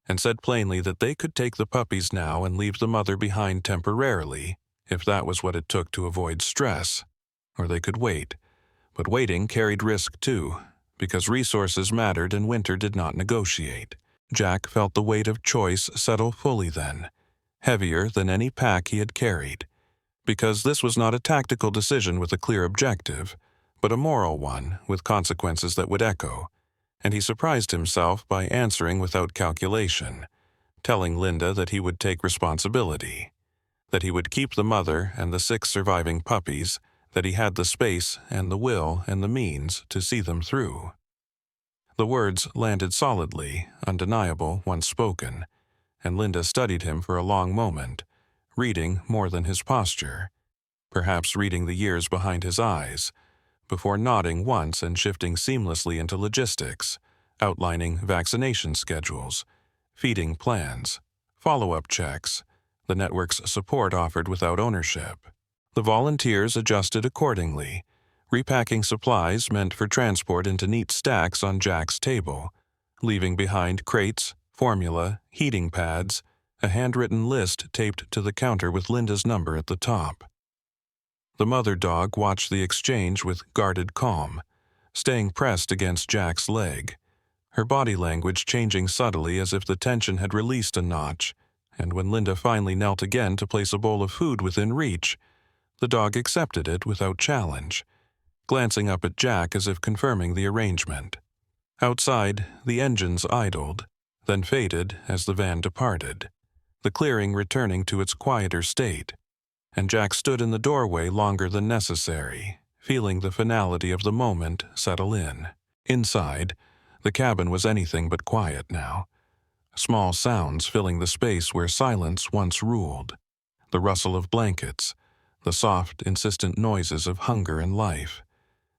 and said plainly that they could take the puppies now and leave the mother behind temporarily, if that was what it took to avoid stress, or they could wait. But waiting carried risk too, because resources mattered and Winter did not negotiate. Jack felt the weight of choice settle fully then, heavier than any pack he had carried, because this was not a tactical decision with a clear objective, but a moral one with consequences that would echo, and he surprised himself by answering without calculation, telling Linda that he would take responsibility, that he would keep the mother and the 6 surviving puppies, that he had the space and the will and the means to see them through. The words landed solidly, undeniable once spoken, and Linda studied him for a long moment, reading more than his posture, perhaps reading the years behind his eyes, before nodding once and shifting seamlessly into logistics, outlining vaccination schedules, feeding plans, follow-up checks, the network's support offered without ownership. The volunteers adjusted accordingly, repacking supplies meant for transport into neat stacks on Jack's table, leaving behind crates, formula, heating pads, a handwritten list taped to the counter with Linda's number at the top. The mother dog watched the exchange with guarded calm, staying pressed against Jack's leg, her body language changing subtly as if the tension had released a notch, and when Linda finally knelt again to place a bowl of food within reach, the dog accepted it without challenge, glancing up at Jack as if confirming the arrangement. Outside, the engines idled, then faded as the van departed, the clearing returning to its quieter state, and Jack stood in the doorway longer than necessary, feeling the finality of the moment settle in. Inside, the cabin was anything but quiet now, small sounds filling the space where silence once ruled, the rustle of blankets, the soft, insistent noises of hunger and life,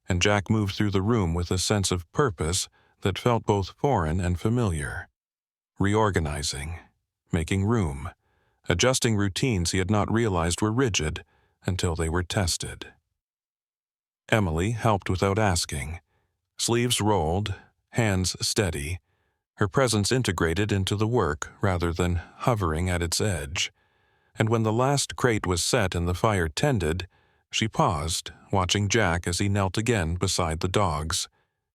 and Jack moved through the room with a sense of purpose that felt both foreign and familiar, reorganizing, making room, adjusting routines he had not realized were rigid until they were tested. Emily helped without asking, sleeves rolled, hands steady, her presence integrated into the work rather than hovering at its edge. And when the last crate was set and the fire tended, she paused, watching Jack as he knelt again beside the dogs,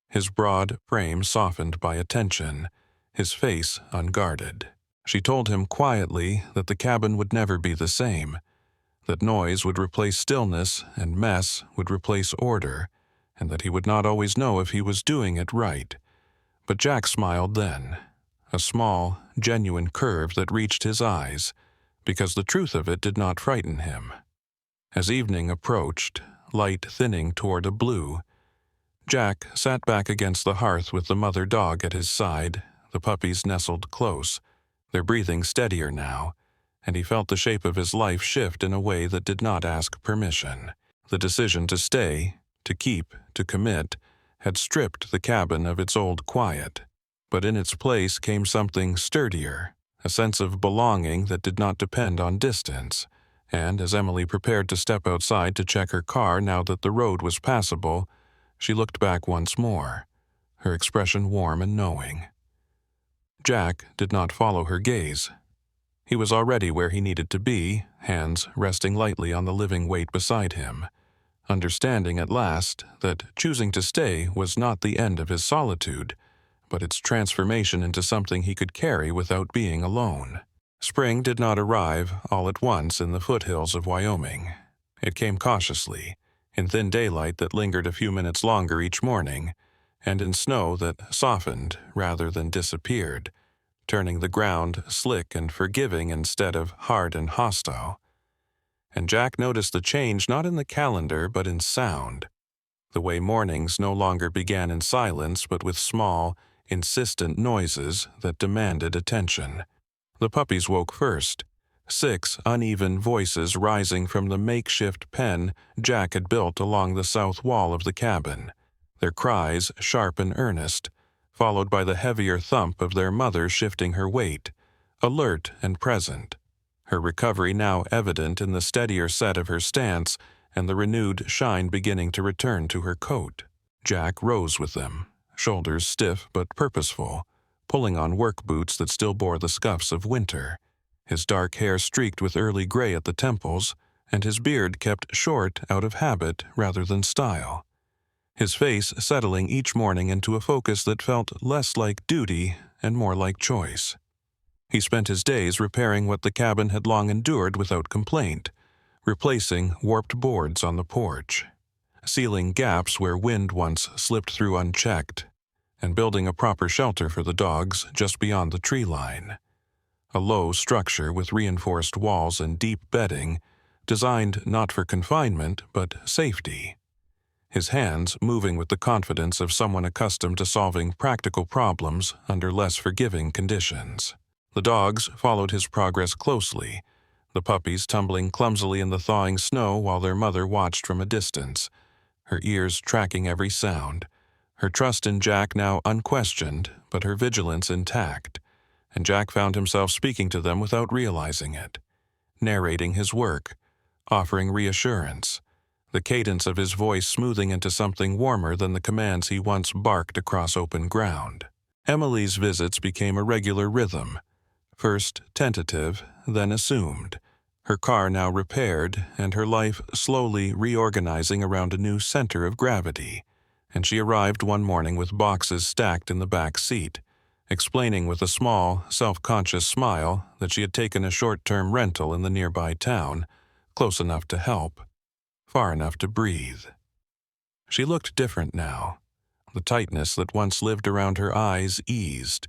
his broad frame softened by attention, his face unguarded. She told him quietly that the cabin would never be the same, that noise would replace stillness and mess would replace order, and that he would not always know if he was doing it right. But Jack smiled then, a small, genuine curve that reached his eyes, because the truth of it did not frighten him. As evening approached, light thinning toward a blue, Jack sat back against the hearth with the mother dog at his side, the puppies nestled close, their breathing steadier now, and he felt the shape of his life shift in a way that did not ask permission. The decision to stay, to keep, to commit, had stripped the cabin of its old quiet, but in its place came something sturdier, a sense of belonging that did not depend on distance, and as Emily prepared to step outside to check her car now that the road was passable, she looked back once more, her expression warm and knowing. Jack did not follow her gaze. He was already where he needed to be, hands resting lightly on the living weight beside him, understanding at last that choosing to stay was not the end of his solitude, but its transformation into something he could carry without being alone. Spring did not arrive all at once in the foothills of Wyoming. It came cautiously, in thin daylight that lingered a few minutes longer each morning, and in snow that softened rather than disappeared, turning the ground slick and forgiving instead of hard and hostile. And Jack noticed the change not in the calendar but in sound, the way mornings no longer began in silence but with small, insistent noises that demanded attention. The puppies woke first, 6 uneven voices rising from the makeshift pen Jack had built along the south wall of the cabin, their cries sharp and earnest, followed by the heavier thump of their mother shifting her weight, alert and present, her recovery now evident in the steadier set of her stance and the renewed shine beginning to return to her coat. Jack rose with them, shoulders stiff but purposeful, pulling on work boots that still bore the scuffs of winter, his dark hair streaked with early gray at the temples, and his beard kept short out of habit rather than style, his face settling each morning into a focus that felt less like duty and more like choice. He spent his days repairing what the cabin had long endured without complaint, replacing warped boards on the porch, sealing gaps where wind once slipped through unchecked, and building a proper shelter for the dogs just beyond the tree line. A low structure with reinforced walls and deep bedding, designed not for confinement but safety. His hands moving with the confidence of someone accustomed to solving practical problems under less forgiving conditions. The dogs followed his progress closely, the puppies tumbling clumsily in the thawing snow while their mother watched from a distance, her ears tracking every sound, her trust in Jack now unquestioned but her vigilance intact, and Jack found himself speaking to them without realizing it, narrating his work, offering reassurance, the cadence of his voice smoothing into something warmer than the commands he once barked across open ground. Emily's visits became a regular rhythm, first tentative, then assumed, her car now repaired and her life slowly reorganizing around a new center of gravity, and she arrived one morning with boxes stacked in the back seat, explaining with a small, self-conscious smile that she had taken a short-term rental in the nearby town, close enough to help, far enough to breathe. She looked different now. The tightness that once lived around her eyes eased,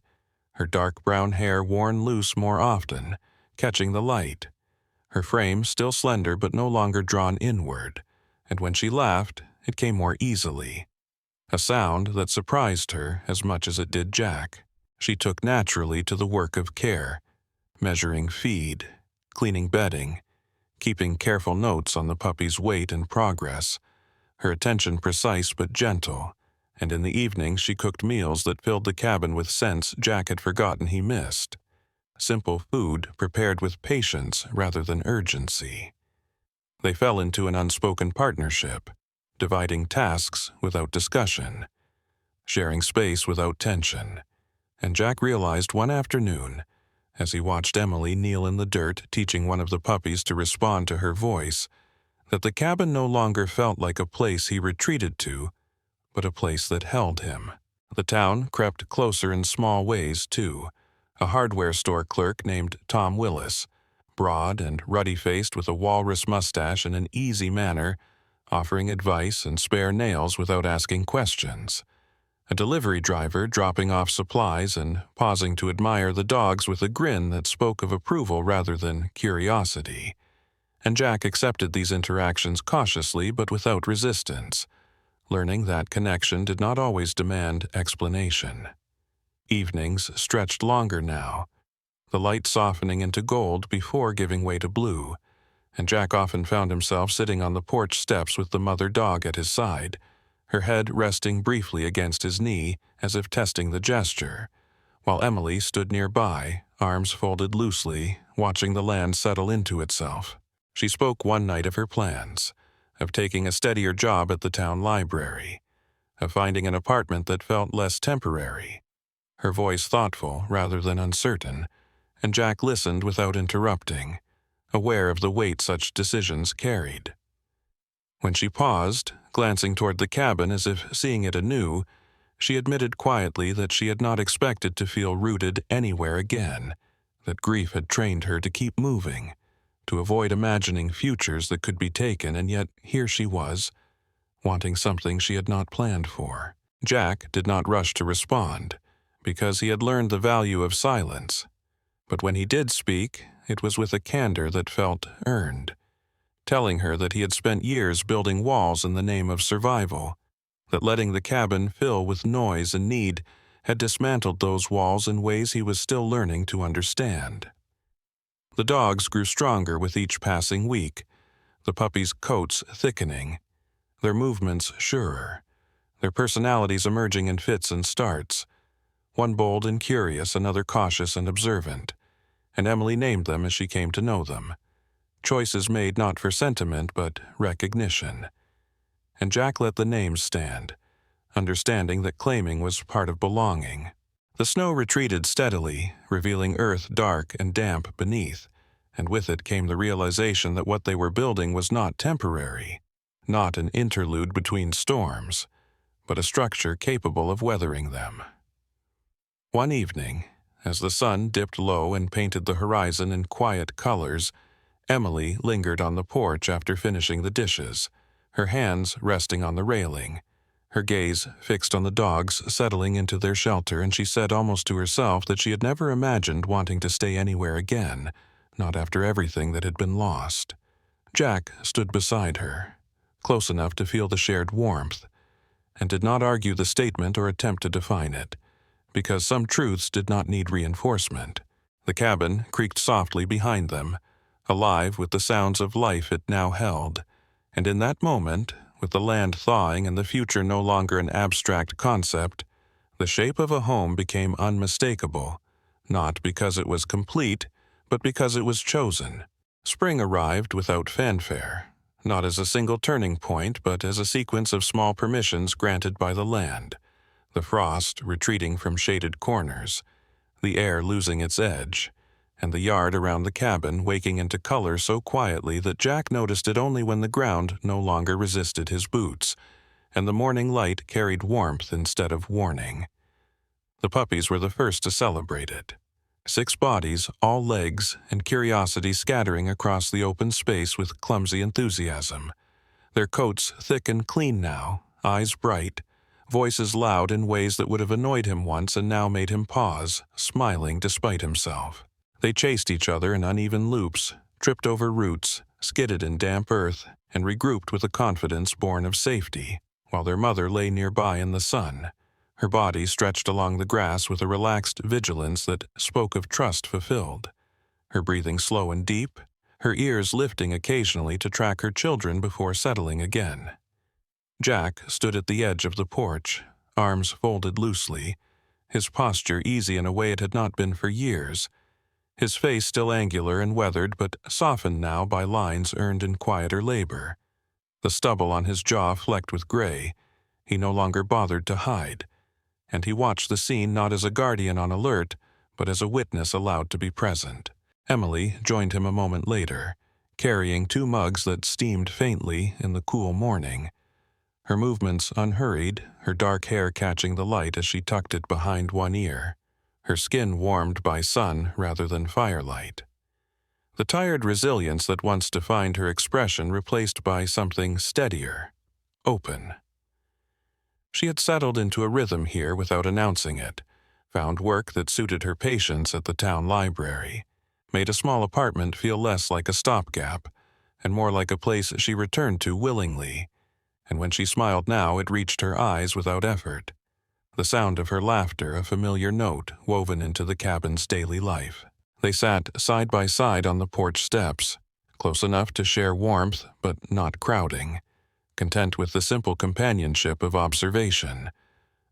her dark brown hair worn loose more often, catching the light, her frame still slender but no longer drawn inward, and when she laughed, it came more easily, a sound that surprised her as much as it did Jack. She took naturally to the work of care, measuring feed, cleaning bedding, keeping careful notes on the puppy's weight and progress, her attention precise but gentle, and in the evenings she cooked meals that filled the cabin with scents Jack had forgotten he missed. Simple food prepared with patience rather than urgency. They fell into an unspoken partnership, dividing tasks without discussion, sharing space without tension, and Jack realized one afternoon, as he watched Emily kneel in the dirt teaching one of the puppies to respond to her voice, that the cabin no longer felt like a place he retreated to, but a place that held him. The town crept closer in small ways, too. A hardware store clerk named Tom Willis, broad and ruddy-faced with a walrus mustache and an easy manner, offering advice and spare nails without asking questions. A delivery driver dropping off supplies and pausing to admire the dogs with a grin that spoke of approval rather than curiosity. And Jack accepted these interactions cautiously but without resistance, learning that connection did not always demand explanation. Evenings stretched longer now, the light softening into gold before giving way to blue, and Jack often found himself sitting on the porch steps with the mother dog at his side, her head resting briefly against his knee as if testing the gesture, while Emily stood nearby, arms folded loosely, watching the land settle into itself. She spoke one night of her plans, of taking a steadier job at the town library, of finding an apartment that felt less temporary, her voice thoughtful rather than uncertain, and Jack listened without interrupting, aware of the weight such decisions carried. When she paused, glancing toward the cabin as if seeing it anew, she admitted quietly that she had not expected to feel rooted anywhere again, that grief had trained her to keep moving, to avoid imagining futures that could be taken, and yet here she was, wanting something she had not planned for. Jack did not rush to respond, because he had learned the value of silence. But when he did speak, it was with a candor that felt earned, telling her that he had spent years building walls in the name of survival, that letting the cabin fill with noise and need had dismantled those walls in ways he was still learning to understand. The dogs grew stronger with each passing week, the puppies' coats thickening, their movements surer, their personalities emerging in fits and starts, one bold and curious, another cautious and observant, and Emily named them as she came to know them. Choices made not for sentiment but recognition. And Jack let the names stand, understanding that claiming was part of belonging. The snow retreated steadily, revealing earth dark and damp beneath, and with it came the realization that what they were building was not temporary, not an interlude between storms, but a structure capable of weathering them. One evening, as the sun dipped low and painted the horizon in quiet colors, Emily lingered on the porch after finishing the dishes, her hands resting on the railing, her gaze fixed on the dogs settling into their shelter, and she said almost to herself that she had never imagined wanting to stay anywhere again, not after everything that had been lost. Jack stood beside her, close enough to feel the shared warmth, and did not argue the statement or attempt to define it, because some truths did not need reinforcement. The cabin creaked softly behind them, alive with the sounds of life it now held, and in that moment, with the land thawing and the future no longer an abstract concept, the shape of a home became unmistakable, not because it was complete, but because it was chosen. Spring arrived without fanfare, not as a single turning point, but as a sequence of small permissions granted by the land, the frost retreating from shaded corners, the air losing its edge, and the yard around the cabin waking into color so quietly that Jack noticed it only when the ground no longer resisted his boots, and the morning light carried warmth instead of warning. The puppies were the first to celebrate it. 6 bodies, all legs, and curiosity scattering across the open space with clumsy enthusiasm. Their coats thick and clean now, eyes bright, voices loud in ways that would have annoyed him once and now made him pause, smiling despite himself. They chased each other in uneven loops, tripped over roots, skidded in damp earth, and regrouped with a confidence born of safety, while their mother lay nearby in the sun, her body stretched along the grass with a relaxed vigilance that spoke of trust fulfilled, her breathing slow and deep, her ears lifting occasionally to track her children before settling again. Jack stood at the edge of the porch, arms folded loosely, his posture easy in a way it had not been for years, his face still angular and weathered but softened now by lines earned in quieter labor. The stubble on his jaw flecked with gray, he no longer bothered to hide, and he watched the scene not as a guardian on alert, but as a witness allowed to be present. Emily joined him a moment later, carrying 2 mugs that steamed faintly in the cool morning, her movements unhurried, her dark hair catching the light as she tucked it behind one ear, her skin warmed by sun rather than firelight. The tired resilience that once defined her expression replaced by something steadier, open. She had settled into a rhythm here without announcing it, found work that suited her patients at the town library, made a small apartment feel less like a stopgap and more like a place she returned to willingly, and when she smiled now it reached her eyes without effort. The sound of her laughter a familiar note woven into the cabin's daily life. They sat side by side on the porch steps, close enough to share warmth but not crowding, content with the simple companionship of observation,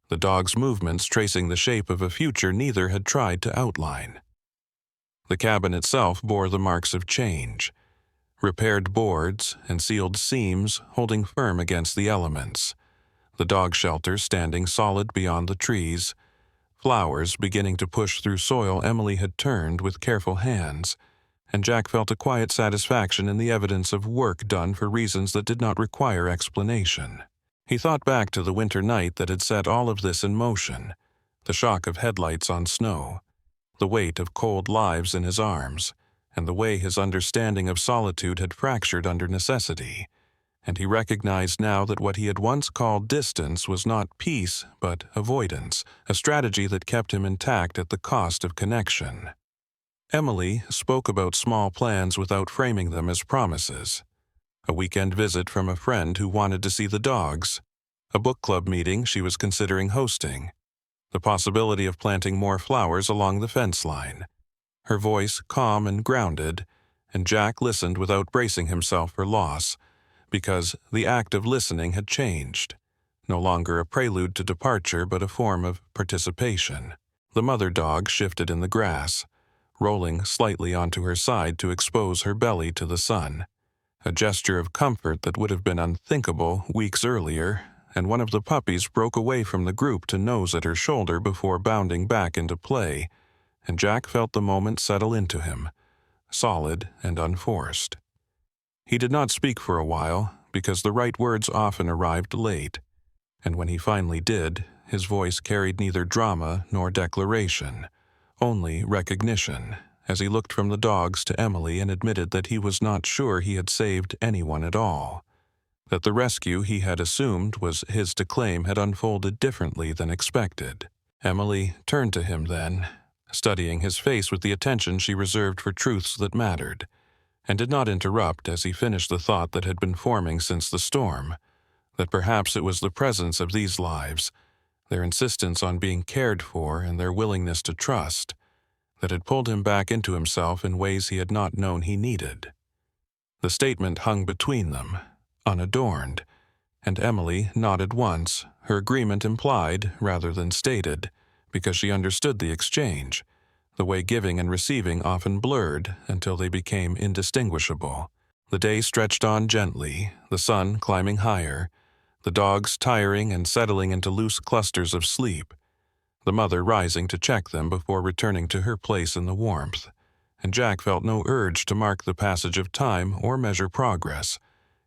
the dog's movements tracing the shape of a future neither had tried to outline. The cabin itself bore the marks of change, repaired boards and sealed seams holding firm against the elements, the dog shelter standing solid beyond the trees, flowers beginning to push through soil Emily had turned with careful hands, and Jack felt a quiet satisfaction in the evidence of work done for reasons that did not require explanation. He thought back to the winter night that had set all of this in motion, the shock of headlights on snow, the weight of cold lives in his arms, and the way his understanding of solitude had fractured under necessity, and he recognized now that what he had once called distance was not peace but avoidance, a strategy that kept him intact at the cost of connection. Emily spoke about small plans without framing them as promises. A weekend visit from a friend who wanted to see the dogs, a book club meeting she was considering hosting, the possibility of planting more flowers along the fence line. Her voice calm and grounded, and Jack listened without bracing himself for loss, because the act of listening had changed, no longer a prelude to departure but a form of participation. The mother dog shifted in the grass, rolling slightly onto her side to expose her belly to the sun, a gesture of comfort that would have been unthinkable weeks earlier, and one of the puppies broke away from the group to nose at her shoulder before bounding back into play, and Jack felt the moment settle into him, solid and unforced. He did not speak for a while, because the right words often arrived late, and when he finally did, his voice carried neither drama nor declaration, only recognition, as he looked from the dogs to Emily and admitted that he was not sure he had saved anyone at all, that the rescue he had assumed was his to claim had unfolded differently than expected. Emily turned to him then, studying his face with the attention she reserved for truths that mattered, and did not interrupt as he finished the thought that had been forming since the storm, that perhaps it was the presence of these lives, their insistence on being cared for and their willingness to trust, that had pulled him back into himself in ways he had not known he needed. The statement hung between them, unadorned, and Emily nodded once, her agreement implied rather than stated, because she understood the exchange, the way giving and receiving often blurred until they became indistinguishable. The day stretched on gently, the sun climbing higher, the dogs tiring and settling into loose clusters of sleep, the mother rising to check them before returning to her place in the warmth, and Jack felt no urge to mark the passage of time or measure progress,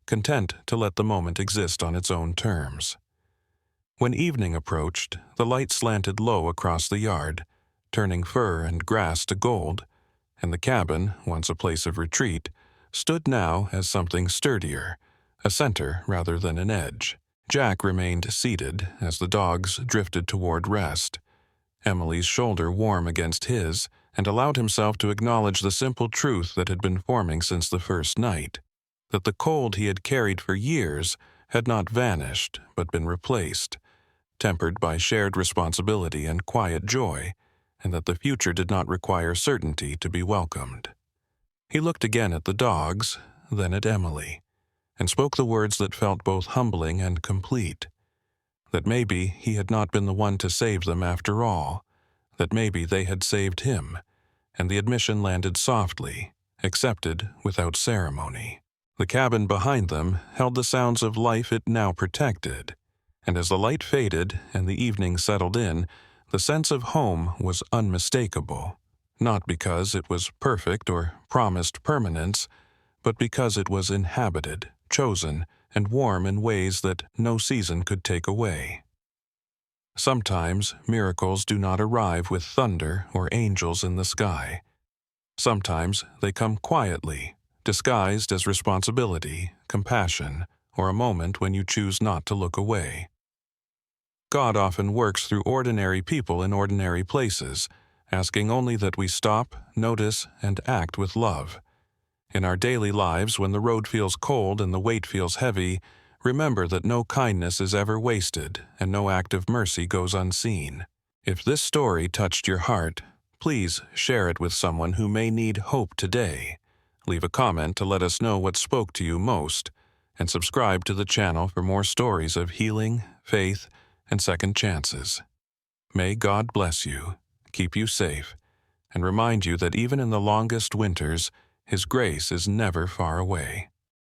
content to let the moment exist on its own terms. When evening approached, the light slanted low across the yard, turning fur and grass to gold, and the cabin, once a place of retreat, stood now as something sturdier, a center rather than an edge. Jack remained seated as the dogs drifted toward rest, Emily's shoulder warm against his, and allowed himself to acknowledge the simple truth that had been forming since the first night, that the cold he had carried for years had not vanished but been replaced, tempered by shared responsibility and quiet joy, and that the future did not require certainty to be welcomed. He looked again at the dogs, then at Emily, and spoke the words that felt both humbling and complete, that maybe he had not been the one to save them after all, that maybe they had saved him, and the admission landed softly, accepted without ceremony. The cabin behind them held the sounds of life it now protected, and as the light faded and the evening settled in, the sense of home was unmistakable, not because it was perfect or promised permanence, but because it was inhabited, chosen, and warm in ways that no season could take away. Sometimes miracles do not arrive with thunder or angels in the sky. Sometimes they come quietly, disguised as responsibility, compassion, or a moment when you choose not to look away. God often works through ordinary people in ordinary places, asking only that we stop, notice, and act with love. In our daily lives, when the road feels cold and the weight feels heavy, remember that no kindness is ever wasted and no act of mercy goes unseen. If this story touched your heart, please share it with someone who may need hope today. Leave a comment to let us know what spoke to you most, and subscribe to the channel for more stories of healing, faith, and second chances. May God bless you, keep you safe, and remind you that even in the longest winters, His grace is never far away.